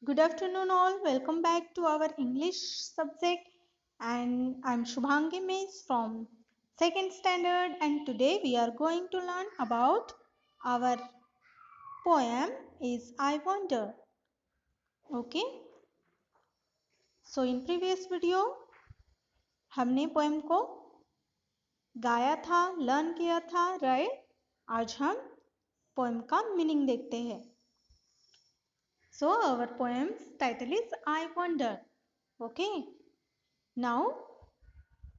Good afternoon all. Welcome back to our English subject and I'm Shubhangi Miss from 2nd standard and today we are going to learn about our poem is I Wonder. Okay. So in previous video हमने poem को गाया था, learn किया था, right? आज हम poem का meaning देखते हैं. So our poem's title is I Wonder. Okay. Now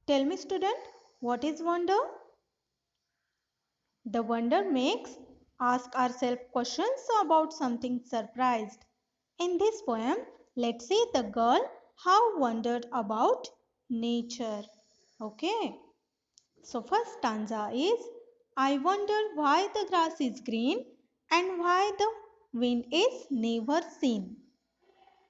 tell me student, what is wonder? The wonder makes ask ourselves questions about something surprised. In this poem, let's see the girl how wondered about nature. Okay. So first stanza is I wonder why the grass is green and why the wind is never seen.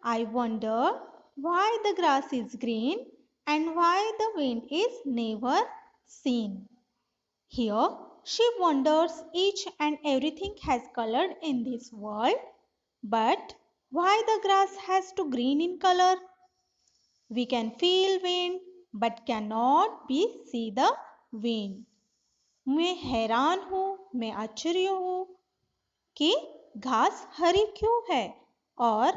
I wonder why the grass is green and why the wind is never seen. Here she wonders each and everything has colored in this world, but why the grass has to green in color? We can feel wind but cannot be see the wind. मैं हैरान हूँ, मैं आश्चर्य हूँ कि घास हरी क्यों है और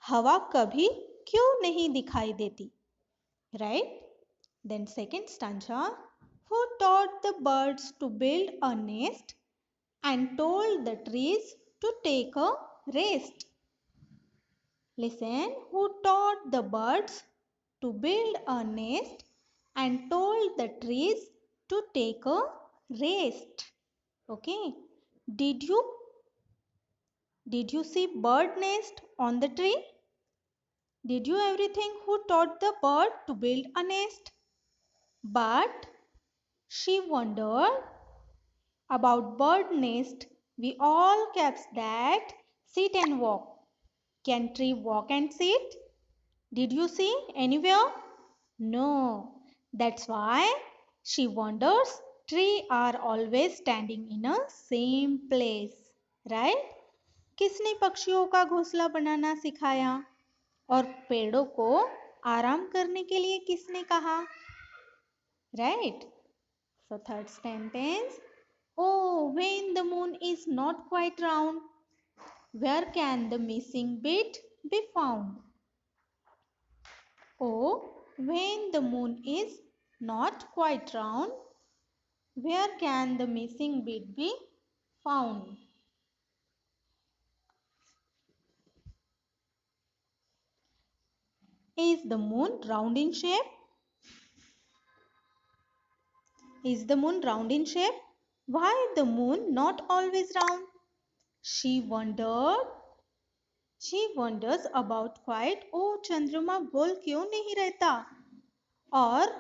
हवा कभी क्यों नहीं दिखाई देती. Right? Then second stanza, who taught the birds to build a nest and told the trees to take a rest. Listen, who taught the birds to build a nest and told the trees to take a rest. Okay. Did you see bird nest on the tree? Did you everything who taught the bird to build a nest? But she wondered about bird nest. We all caps that sit and walk. Can tree walk and sit? Did you see anywhere? No. That's why she wonders tree are always standing in a same place. Right? किसने पक्षियों का घोंसला बनाना सिखाया और पेड़ों को आराम करने के लिए किसने कहा? Right? So third sentence. Oh, when the moon is not quite round, where can the missing bit be found? Oh, when the moon is not quite round, where can the missing bit be found? Is the moon round in shape? Is the moon round in shape? Why the moon not always round? She wondered. She wonders about quite. Oh, चंद्रमा गोल क्यों नहीं रहता? और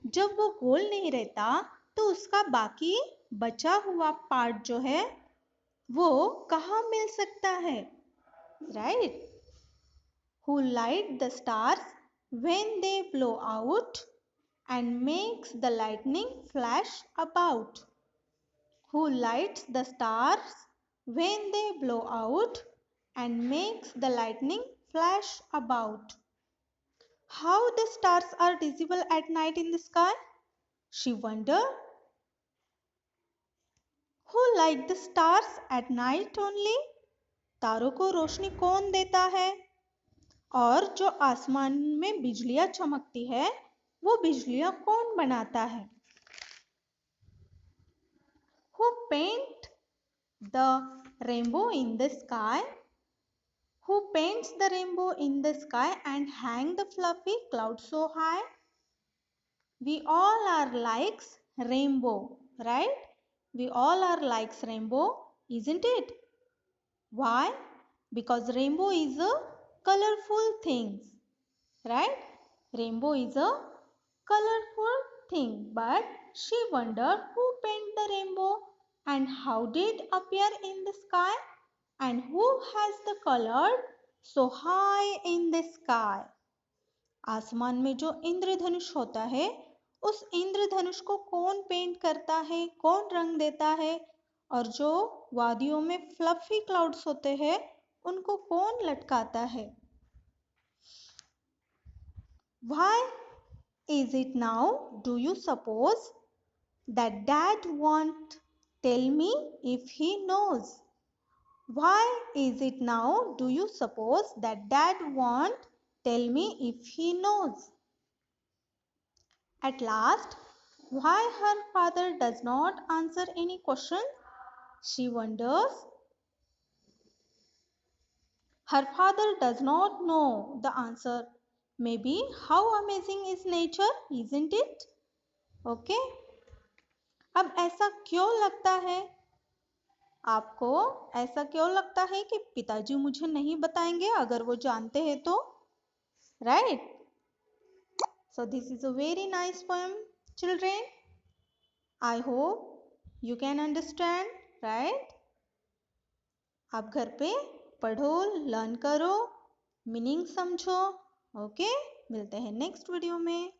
जब वो गोल नहीं रहता तो उसका बाकी बचा हुआ पार्ट जो है वो कहाँ मिल सकता है? Right? Who light the stars when they blow out and makes the lightning flash about? Who lights the stars when they blow out and makes the lightning flash about? How the stars are visible at night in the sky? She wondered. Who light the stars at night only? तारों को रोशनी कौन देता है? और जो आसमान में बिजलियां चमकती है वो बिजलियां कौन बनाता है? Who paint the rainbow in the sky? Who paints the rainbow in the sky and hang the fluffy clouds so high? We all are likes rainbow, right? We all are likes rainbow, isn't it? Why? Because rainbow is a colorful thing, right? Rainbow is a colorful thing, but she wondered who painted the rainbow and how did it appear in the sky and who has the color so high in the sky. आसमान में जो इंद्रधनुष होता है उस इंद्रधनुष को कौन paint करता है, कौन रंग देता है और जो वादियों में फ्लफी क्लाउड्स होते हैं उनको कौन लटकाता है? Why is it now, do you suppose, that Dad won't tell me if he knows? Why is it now, do you suppose, that Dad won't tell me if he knows? At last, why her father does not answer any question? She wonders. Her father does not know the answer. Maybe how amazing is nature, isn't it? Okay. अब ऐसा क्यों लगता है? आपको ऐसा क्यों लगता है कि पिताजी मुझे नहीं बताएंगे अगर वो जानते हैं तो? Right? So this is a very nice poem, children. I hope you can understand, right? आप घर पे पढ़ो, लर्न करो, मीनिंग समझो. ओके, मिलते हैं नेक्स्ट वीडियो में.